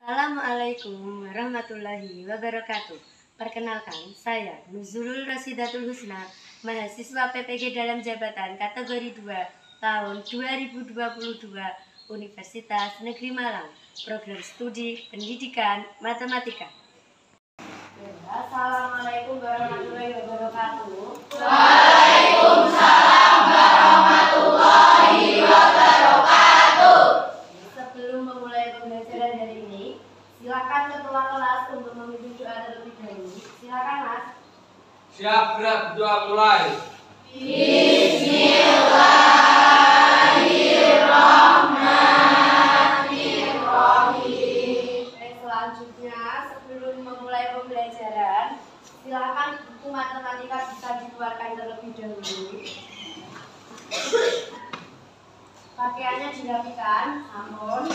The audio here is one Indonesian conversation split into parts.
Assalamualaikum warahmatullahi wabarakatuh. Perkenalkan, saya Nuzulul Rasidatul Husna, mahasiswa PPG dalam jabatan kategori 2 tahun 2022 Universitas Negeri Malang, program studi pendidikan matematika. Assalamualaikum warahmatullahi wabarakatuh. Waalaikumsalam warahmatullahi wabarakatuh. Sebelum memulai pembelajaran hari ini, silakan ketua kelas untuk memimpin doa terlebih dahulu. Silakan, Mas. Siap, gerak, doa mulai. Bismillahirrahmanirrahim. Selanjutnya, sebelum memulai pembelajaran, silakan buku matematika bisa dikeluarkan terlebih dahulu. Pakaiannya dirapikan, ampun.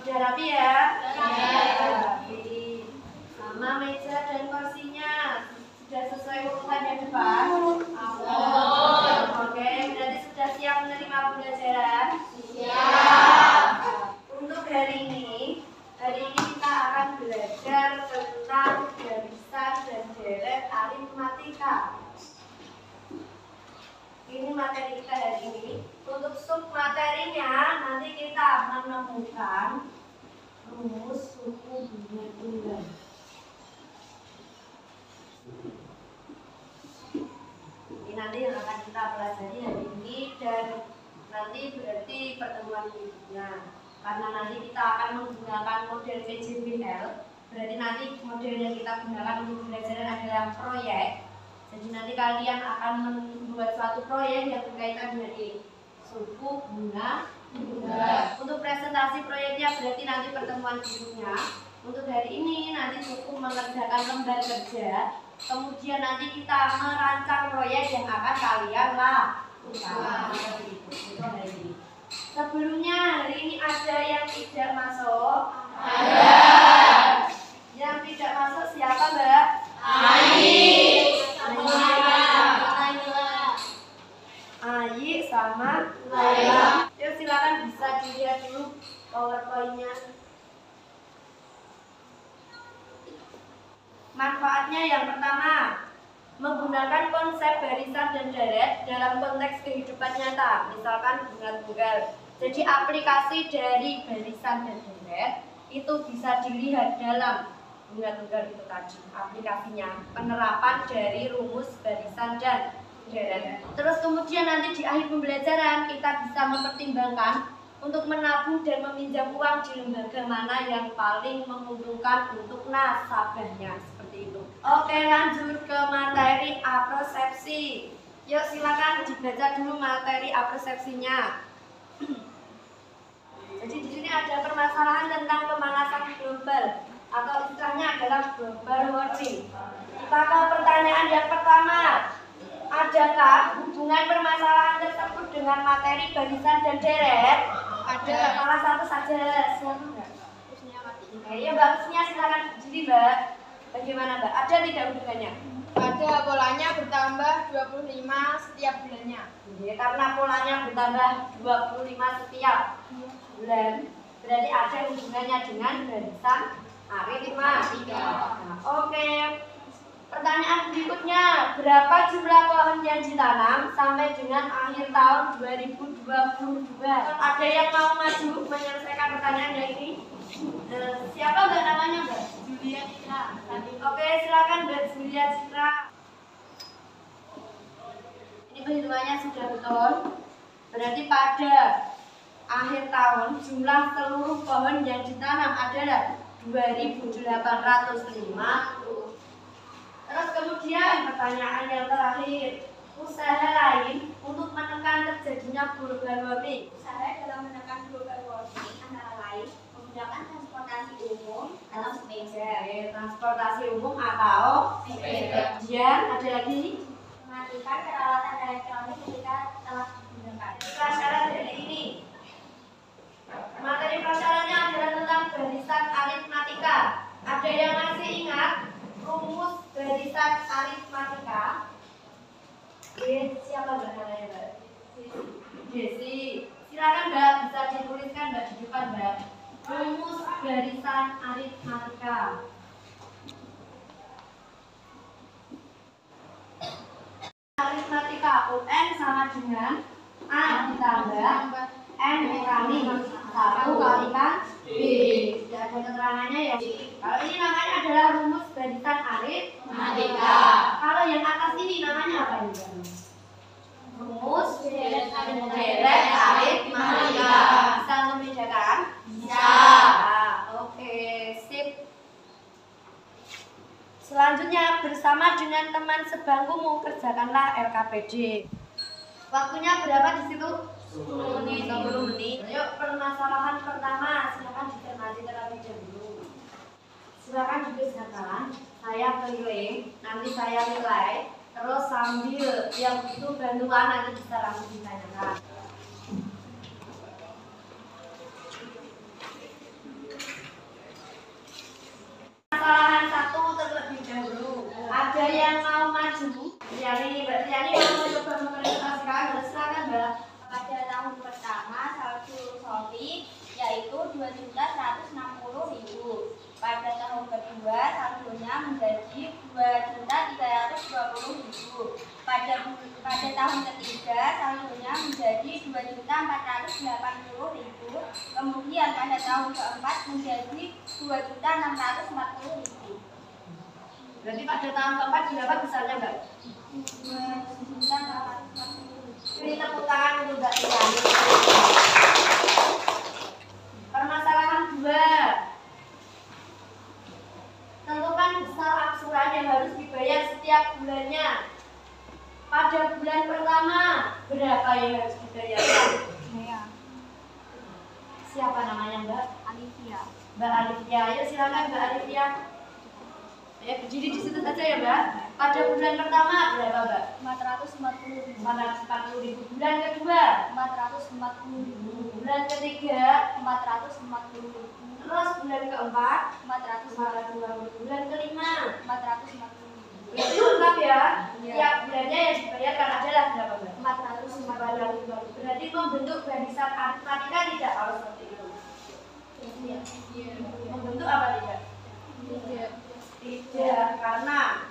Sudah rapi ya? Rapi. Sama meja dan kursinya sudah sesuai urutannya depan? Oke, berarti sudah siap menerima pembelajaran? Siap. Untuk hari ini kita akan belajar tentang garisan dan deret aritmatika. Ini materi kita hari ini. Untuk sub materinya nanti kita menemukan rumus suku bunga tunggal. Ini nanti yang akan kita pelajari hari ini dan nanti berarti pertemuan berikutnya. Karena nanti kita akan menggunakan model PJBL. Berarti nanti model yang kita gunakan untuk pembelajaran adalah proyek. Jadi nanti kalian akan membuat suatu proyek yang berkaitan dengan suku bunga tunggal. Untuk presentasi proyeknya berarti nanti pertemuan berikutnya. Untuk hari ini nanti suku mengerjakan lembar kerja. Kemudian nanti kita merancang proyek yang akan kalian lakukan. Itu hari ini. Sebelumnya hari ini ada yang tidak masuk? Ada. Yang tidak masuk siapa, Mbak? Ayi sama Laila. Yuk silakan bisa dilihat dulu PowerPoint-nya. Manfaatnya yang pertama, menggunakan konsep barisan dan deret dalam konteks kehidupan nyata, misalkan bunga tunggal. Jadi aplikasi dari barisan dan deret itu bisa dilihat dalam bunga tunggal itu tadi, aplikasinya, penerapan dari rumus barisan dan deret. Terus kemudian nanti di akhir pembelajaran kita bisa mempertimbangkan untuk menabung dan meminjam uang di lembaga mana yang paling menguntungkan untuk nasabahnya, seperti itu. Oke, lanjut ke materi apersepsi. Yuk silakan dibaca dulu materi apersepsinya. Jadi di sini ada permasalahan tentang pemanasan global atau istilahnya adalah global warming. Kita ke pertanyaan yang pertama. Adakah hubungan permasalahan tersebut dengan materi barisan dan deret? Ada. Salah satu saja. Siapa enggak? Ya Mbak Husnia silakan berdiri Mbak. Bagaimana Mbak? Ada tidak hubungannya? Ada, polanya bertambah 25 setiap bulannya. Ya, karena polanya bertambah 25 setiap bulan, berarti ada hubungannya dengan barisan aritmatika. Nah, oke. Pertanyaan berikutnya, berapa jumlah pohon yang ditanam sampai dengan akhir tahun 2022? Ada yang mau maju menyelesaikan pertanyaan yang ini? Siapa Mbak namanya Mbak? Julia Citra. Oke, silakan Mbak Julia Citra. Ini perhitungannya sudah betul. Berarti pada akhir tahun jumlah seluruh pohon yang ditanam adalah 2.850. Terus kemudian pertanyaan yang terakhir, usaha lain untuk menekan terjadinya global warming. Usaha dalam menekan global warming antara lain menggunakan transportasi umum atau sepeda. Transportasi umum atau sepeda. Kemudian ada lagi Mematikan peralatan elektronik ketika telah digunakan. prasyarat dari ini. Materi prasyaratnya adalah tentang barisan aritmatika. Ada yang masih ingat rumus barisan aritmatika? Siapa Mbak namanya Mbak? Desi. Silakan Mbak, bisa dituliskan Mbak di depan Mbak. Rumus barisan aritmatika. Aritmatika UN sama dengan A ditambah N dikali 1 kalikan B. Tidak ada keterangannya ya. Kalau ini namanya adalah rumus barisan aritmatika. Kalau yang atas ini namanya apa ini? Rumus deret aritmatika. Bisa membedakan? Bisa. Oke, sip. Selanjutnya, bersama dengan teman sebangkumu kerjakanlah LKPD. Waktunya berapa di situ? 10 menit. 10 menit. Yuk, permasalahan pertama, silakan dicermati terlebih dahulu. Silakan dituliskan. Saya keliling, nanti saya nilai. Terus sambil yang butuh bantuan nanti bisa langsung ditanyakan. Kesalahan 1 terlebih dahulu. Ada yang mau maju? Mbak Tiani mau mencoba mempresentasikan? Silakan Mbak. Pada tahun pertama saldo solid yaitu 2.160.000. Pada tahun kedua saldonya menjadi 2.320.000. Pada tahun ketiga saldonya menjadi 2.480.000. Kemudian pada tahun keempat menjadi 2.640.000. Berarti pada tahun keempat berapa besarnya Mbak? 2.640.000. Beri tepuk tangan untuk Mbak Tiani. Permasalahan 2. Tentukan besar angsuran yang harus dibayar setiap bulannya. Pada bulan pertama, berapa yang harus dibayarkan? Siapa namanya Mbak? Alivia. Mbak Alivia. Ayo silakan Mbak Alivia. Ya, berdiri di situ saja ya Mbak. Pada bulan pertama berapa Mbak? 440.000. 440.000. Bulan kedua 440.000. bulan ketiga 440.000. terus bulan keempat 440.000. bulan kelima 440.000. berarti lengkap ya. Tiap bulannya yang dibayarkan adalah berapa Mbak? 440.000. Berarti membentuk barisan aritmatika tidak kalau seperti itu? Membentuk apa tidak? Tidak, karena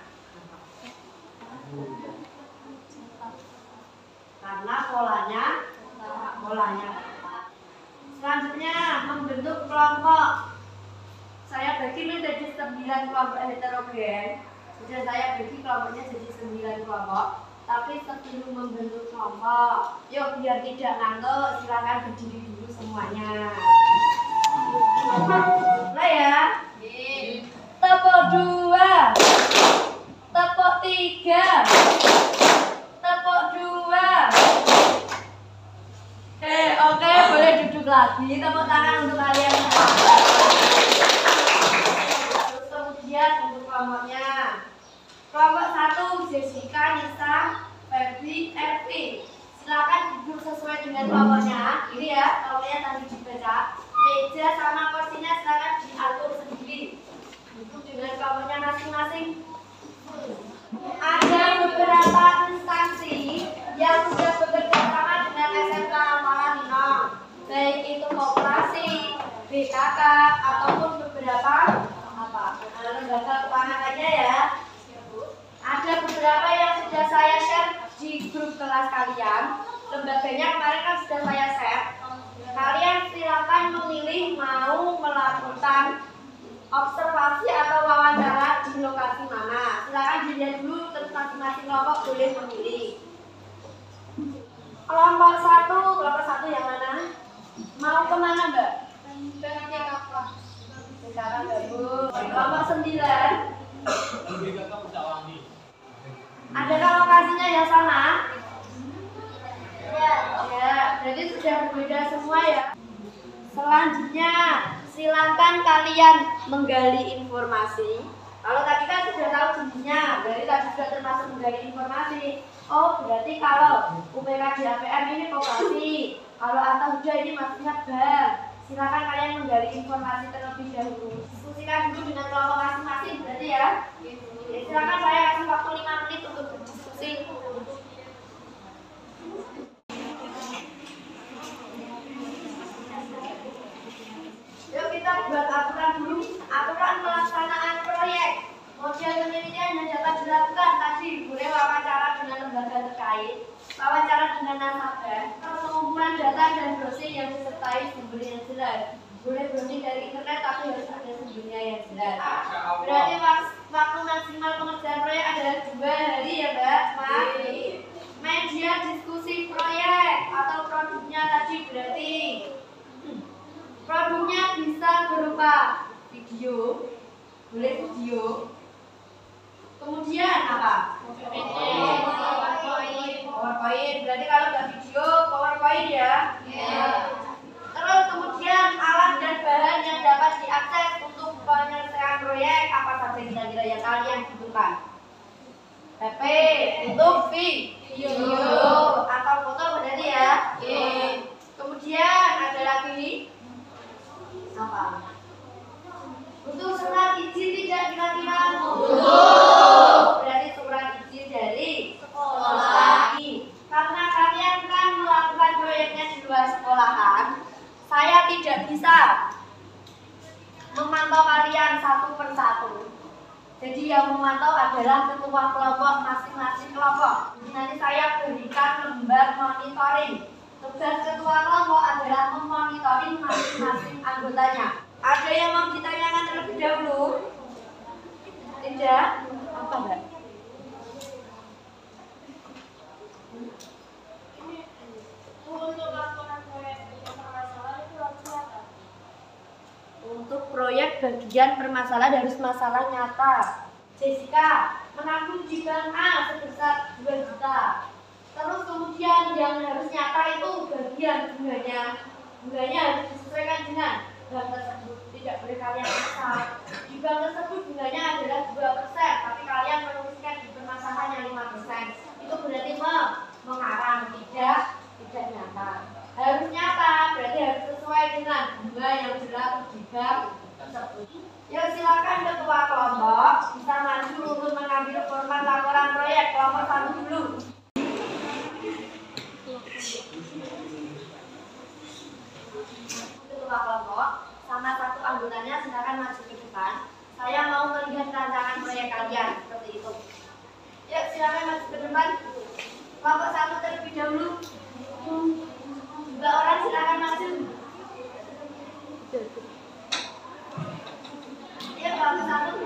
polanya. Selanjutnya membentuk kelompok. Saya bagi menjadi 9 kelompok heterogen. Sudah saya bagi kelompoknya jadi 9 kelompok. Tapi sebelum membentuk kelompok, yuk biar tidak ngantuk, silakan berdiri dulu semuanya. Nah ya. Tepuk 2, tepuk 3, tepuk 2. Oke, boleh duduk lagi. Tepuk tangan untuk kalian semua. Terus kemudian untuk kelompoknya. Kelompok 1, Jessica, Nisa, Febri, Ervi. Silakan duduk sesuai dengan kelompoknya. Ini ya, kelompoknya tadi dibaca. Meja sama kursinya silakan diatur sendiri. Duduk dengan kelompoknya masing-masing. Ada beberapa instansi yang sudah bekerja sama dengan SMK Malanino, baik itu koperasi, BKK, ataupun beberapa lembaga keuangan lainnya ya. Ada beberapa yang sudah saya share di grup kelas kalian. Lembaganya kemarin kan sudah saya share. Kalian silakan memilih mau melakukan observasi atau wawancara di lokasi mana. Silakan dilihat dulu, terus masing-masing kelompok boleh memilih. Kelompok 1 yang mana? Mau kemana Mbak? Sekarang bagus. Kelompok 9. Adakah lokasinya yang sama? Ya, berarti sudah berbeda semua ya. Selanjutnya, silakan kalian menggali informasi. Kalau tadi kan sudah tahu jenisnya, berarti tadi sudah termasuk menggali informasi. Oh, berarti kalau UPK DAPM ini koperasi, kalau Attahuda ini maksudnya bank. Silakan kalian menggali informasi terlebih dahulu. Diskusikan dulu dengan kelompok masing-masing, berarti ya. Silakan saya kasih waktu 5 menit untuk berdiskusi. Yuk buat aturan dulu. Aturan pelaksanaan proyek. Model penelitian yang dapat dilakukan tadi boleh wawancara dengan lembaga terkait, wawancara dengan nasabah, pengumpulan data dan browsing yang disertai sumber yang jelas. Boleh browsing dari internet tapi harus ada sumbernya yang jelas. Berarti waktu maksimal pengerjaan proyek adalah 2 hari ya Mbak. Media diskusi proyek atau produknya tadi berarti produknya bisa berupa video, boleh video. Kemudian apa? PowerPoint. Berarti kalau nggak video, PowerPoint ya. Terus kemudian alat dan bahan yang dapat diakses untuk penyelesaian proyek apa saja kira-kira yang kalian butuhkan? HP untuk video atau foto berarti ya. Kemudian ada lagi apa? Butuh surat izin tidak kira-kira? Butuh. Berarti surat izin dari sekolah. Karena kalian kan melakukan proyeknya di luar sekolahan, saya tidak bisa memantau kalian satu persatu. Jadi yang memantau adalah ketua kelompok masing-masing kelompok. Nanti saya berikan lembar monitoring. Tugas ketua kelompok adalah memonitoring masing-masing anggotanya. Ada yang mau ditanyakan terlebih dahulu? Tidak? Apa enggak? Untuk proyek bagian permasalahan harus masalah nyata. Jessica menabung di bank A sebesar 2 juta. Terus kemudian yang harus nyata itu bagian bunganya. Bunganya harus disesuaikan dengan bank tersebut. Tidak boleh kalian besar. Di bank tersebut bunganya adalah 2%, tapi kalian menuliskan di permasalahan yang 5%. Itu berarti mengarang, tidak nyata. Harus nyata, berarti harus sesuai dengan bunga yang berlaku di bank tersebut. Ya silakan ketua kelompok bisa maju untuk mengambil format laporan proyek kelompok 1 dulu. Ketua kelompok sama 1 anggotanya silakan maju ke depan. Saya mau melihat rancangan proyek kalian seperti itu. Ya silakan maju ke depan. Kelompok 1 terlebih dahulu. 2 orang silakan maju. Ya kelompok 1.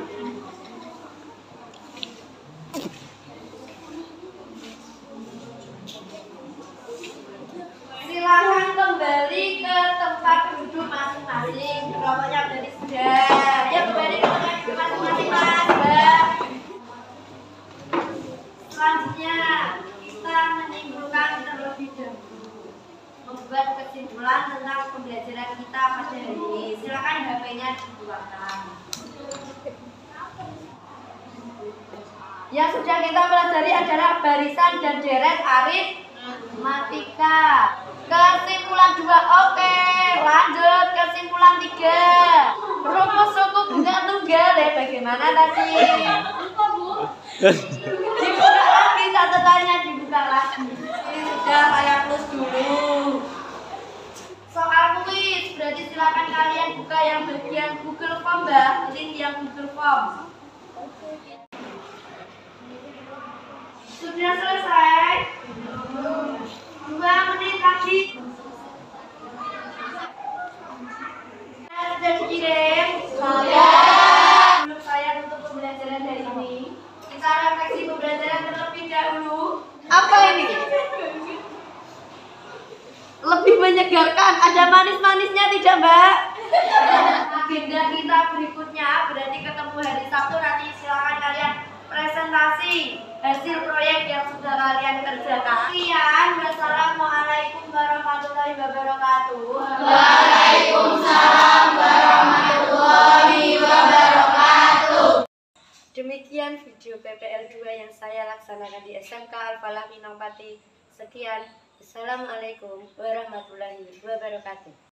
Silakan kembali ke tempat duduk masing-masing. Kelompoknya berarti sudah. Ya kembali ke tempat duduk masing-masing Mas, Mbak. Selanjutnya kita menyimpulkan terlebih dahulu, membuat kesimpulan tentang pembelajaran kita pada hari ini. Silakan HP-nya dikeluarkan. Yang sudah kita pelajari adalah barisan dan deret aritmatika. Kesimpulan 2, oke. Lanjut kesimpulan 3. Rumus suku bunga tunggal ya bagaimana tadi? Dibuka lagi catatannya, dibuka lagi. Ini sudah saya plus dulu. Soal kuis, berarti silakan kalian buka yang bagian Google Form, Mbak. Link yang Google Form. Sudah selesai? 2 menit lagi. Sudah dikirim? Sudah. Menurut saya untuk pembelajaran hari ini, kita refleksi pembelajaran terlebih dahulu. Apa ini? Lebih menyegarkan. Ada manis-manisnya tidak, Mbak? Agenda kita berikutnya berarti ketemu hari Sabtu. Nanti silakan kalian presentasi hasil proyek yang sudah kalian kerjakan. Sekian, wassalamualaikum warahmatullahi wabarakatuh. Waalaikumsalam warahmatullahi wabarakatuh. Demikian video PPL 2 yang saya laksanakan di SMK Al-Falah Pinang Pati. Sekian, assalamualaikum warahmatullahi wabarakatuh.